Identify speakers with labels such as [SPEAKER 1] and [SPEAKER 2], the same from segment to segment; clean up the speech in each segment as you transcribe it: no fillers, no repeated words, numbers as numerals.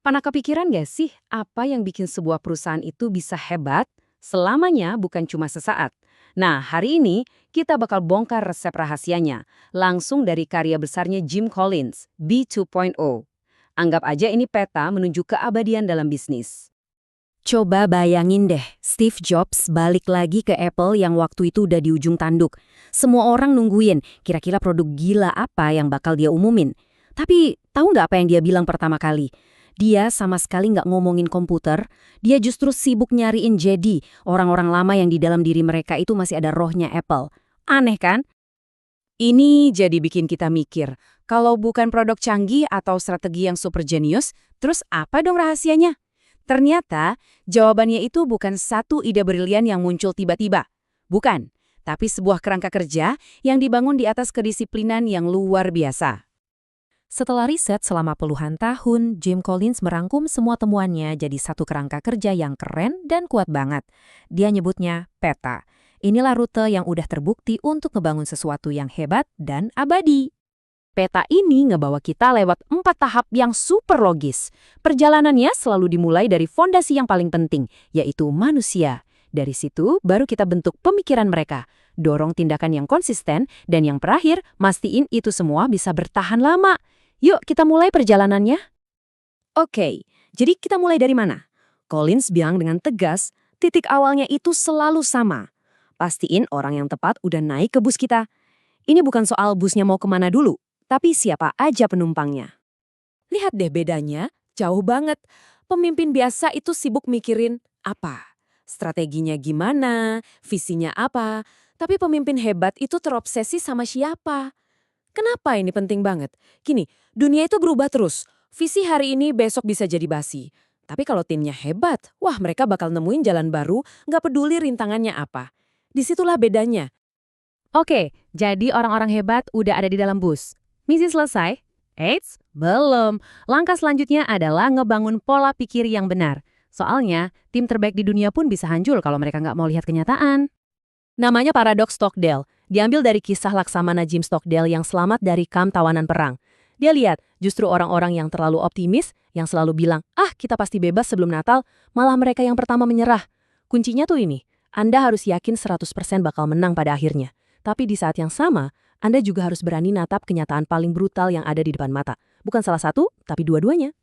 [SPEAKER 1] Pernah kepikiran gak sih apa yang bikin sebuah perusahaan itu bisa hebat selamanya bukan cuma sesaat? Nah, hari ini kita bakal bongkar resep rahasianya langsung dari karya besarnya Jim Collins, B 2.0. Anggap aja ini peta menuju keabadian dalam bisnis.
[SPEAKER 2] Coba bayangin deh, Steve Jobs balik lagi ke Apple yang waktu itu udah di ujung tanduk. Semua orang nungguin, kira-kira produk gila apa yang bakal dia umumin. Tapi tahu nggak apa yang dia bilang pertama kali? Dia sama sekali nggak ngomongin komputer, dia justru sibuk nyariin jadi orang-orang lama yang di dalam diri mereka itu masih ada rohnya Apple. Aneh kan?
[SPEAKER 1] Ini jadi bikin kita mikir, kalau bukan produk canggih atau strategi yang super jenius, terus apa dong rahasianya? Ternyata, jawabannya itu bukan satu ide brilian yang muncul tiba-tiba. Bukan, tapi sebuah kerangka kerja yang dibangun di atas kedisiplinan yang luar biasa.
[SPEAKER 2] Setelah riset selama puluhan tahun, Jim Collins merangkum semua temuannya jadi satu kerangka kerja yang keren dan kuat banget. Dia nyebutnya peta. Inilah rute yang udah terbukti untuk ngebangun sesuatu yang hebat dan abadi.
[SPEAKER 1] Peta ini ngebawa kita lewat 4 tahap yang super logis. Perjalanannya selalu dimulai dari fondasi yang paling penting, yaitu manusia. Dari situ, baru kita bentuk pemikiran mereka, dorong tindakan yang konsisten, dan yang terakhir, mastiin itu semua bisa bertahan lama. Yuk, kita mulai perjalanannya. Oke, jadi kita mulai dari mana? Collins bilang dengan tegas, titik awalnya itu selalu sama. Pastiin orang yang tepat udah naik ke bus kita. Ini bukan soal busnya mau kemana dulu, tapi siapa aja penumpangnya. Lihat deh bedanya, jauh banget. Pemimpin biasa itu sibuk mikirin apa? Strateginya gimana? Visinya apa? Tapi pemimpin hebat itu terobsesi sama siapa? Kenapa ini penting banget? Gini, dunia itu berubah terus. Visi hari ini besok bisa jadi basi. Tapi kalau timnya hebat, wah mereka bakal nemuin jalan baru, nggak peduli rintangannya apa. Disitulah bedanya. Oke, jadi orang-orang hebat udah ada di dalam bus. Misi selesai? Eits, belum. Langkah selanjutnya adalah ngebangun pola pikir yang benar. Soalnya, tim terbaik di dunia pun bisa hancur kalau mereka nggak mau lihat kenyataan. Namanya paradoks Stockdale. Diambil dari kisah Laksamana Jim Stockdale yang selamat dari kamp tawanan perang. Dia lihat justru orang-orang yang terlalu optimis, yang selalu bilang, kita pasti bebas sebelum Natal, malah mereka yang pertama menyerah. Kuncinya tuh ini, Anda harus yakin 100% bakal menang pada akhirnya. Tapi di saat yang sama, Anda juga harus berani natap kenyataan paling brutal yang ada di depan mata. Bukan salah satu, tapi dua-duanya.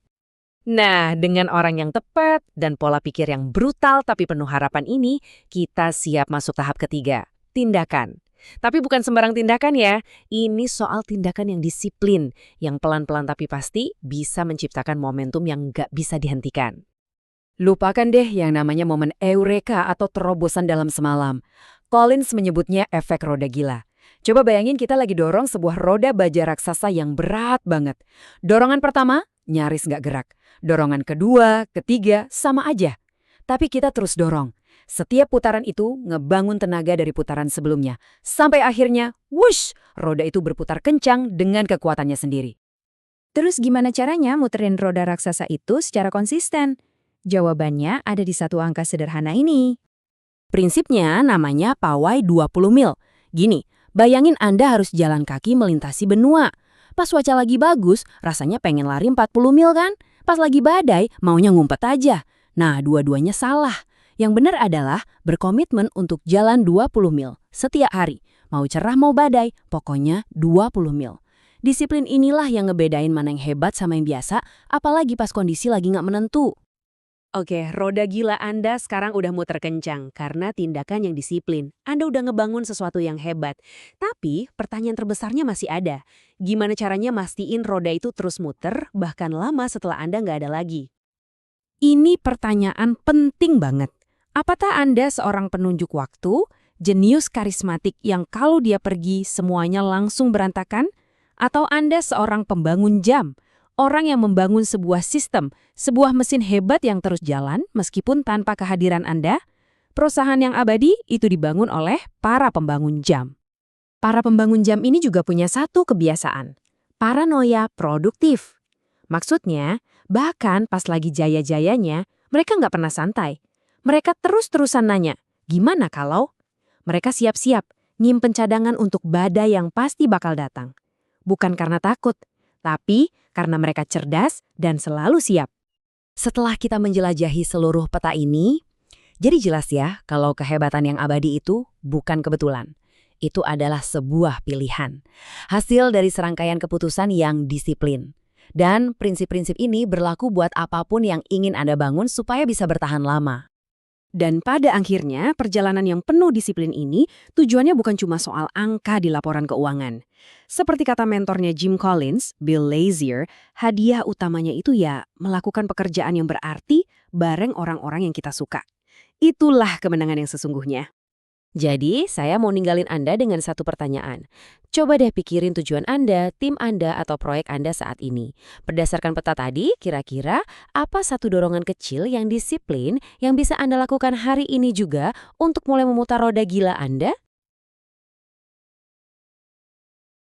[SPEAKER 1] Nah, dengan orang yang tepat dan pola pikir yang brutal tapi penuh harapan ini, kita siap masuk tahap ketiga, tindakan. Tapi bukan sembarang tindakan ya, ini soal tindakan yang disiplin, yang pelan-pelan tapi pasti bisa menciptakan momentum yang nggak bisa dihentikan. Lupakan deh yang namanya momen eureka atau terobosan dalam semalam. Collins menyebutnya efek roda gila. Coba bayangin kita lagi dorong sebuah roda baja raksasa yang berat banget. Dorongan pertama, nyaris nggak gerak. Dorongan kedua, ketiga, sama aja. Tapi kita terus dorong. Setiap putaran itu ngebangun tenaga dari putaran sebelumnya. Sampai akhirnya, wush, roda itu berputar kencang dengan kekuatannya sendiri.
[SPEAKER 2] Terus gimana caranya muterin roda raksasa itu secara konsisten? Jawabannya ada di satu angka sederhana ini.
[SPEAKER 1] Prinsipnya namanya pawai 20 mil. Gini, bayangin Anda harus jalan kaki melintasi benua. Pas cuaca lagi bagus, rasanya pengen lari 40 mil kan? Pas lagi badai, maunya ngumpet aja. Nah, dua-duanya salah. Yang benar adalah berkomitmen untuk jalan 20 mil setiap hari. Mau cerah mau badai, pokoknya 20 mil. Disiplin inilah yang ngebedain mana yang hebat sama yang biasa, apalagi pas kondisi lagi nggak menentu. Oke, roda gila Anda sekarang udah muter kencang karena tindakan yang disiplin. Anda udah ngebangun sesuatu yang hebat. Tapi pertanyaan terbesarnya masih ada. Gimana caranya mastiin roda itu terus muter bahkan lama setelah Anda nggak ada lagi? Ini pertanyaan penting banget. Apakah Anda seorang penunjuk waktu, jenius karismatik yang kalau dia pergi semuanya langsung berantakan? Atau Anda seorang pembangun jam? Orang yang membangun sebuah sistem, sebuah mesin hebat yang terus jalan meskipun tanpa kehadiran Anda? Perusahaan yang abadi itu dibangun oleh para pembangun jam. Para pembangun jam ini juga punya satu kebiasaan, paranoia produktif. Maksudnya, bahkan pas lagi jaya-jayanya, mereka nggak pernah santai. Mereka terus-terusan nanya, gimana kalau? Mereka siap-siap, nyimpen cadangan untuk badai yang pasti bakal datang. Bukan karena takut, tapi karena mereka cerdas dan selalu siap. Setelah kita menjelajahi seluruh peta ini, jadi jelas ya kalau kehebatan yang abadi itu bukan kebetulan. Itu adalah sebuah pilihan. Hasil dari serangkaian keputusan yang disiplin. Dan prinsip-prinsip ini berlaku buat apapun yang ingin Anda bangun supaya bisa bertahan lama.
[SPEAKER 2] Dan pada akhirnya, perjalanan yang penuh disiplin ini tujuannya bukan cuma soal angka di laporan keuangan. Seperti kata mentornya Jim Collins, Bill Lazier, hadiah utamanya itu ya melakukan pekerjaan yang berarti bareng orang-orang yang kita suka. Itulah kemenangan yang sesungguhnya.
[SPEAKER 1] Jadi, saya mau ninggalin Anda dengan satu pertanyaan. Coba deh pikirin tujuan Anda, tim Anda, atau proyek Anda saat ini. Berdasarkan peta tadi, kira-kira apa satu dorongan kecil yang disiplin yang bisa Anda lakukan hari ini juga untuk mulai memutar roda gila Anda?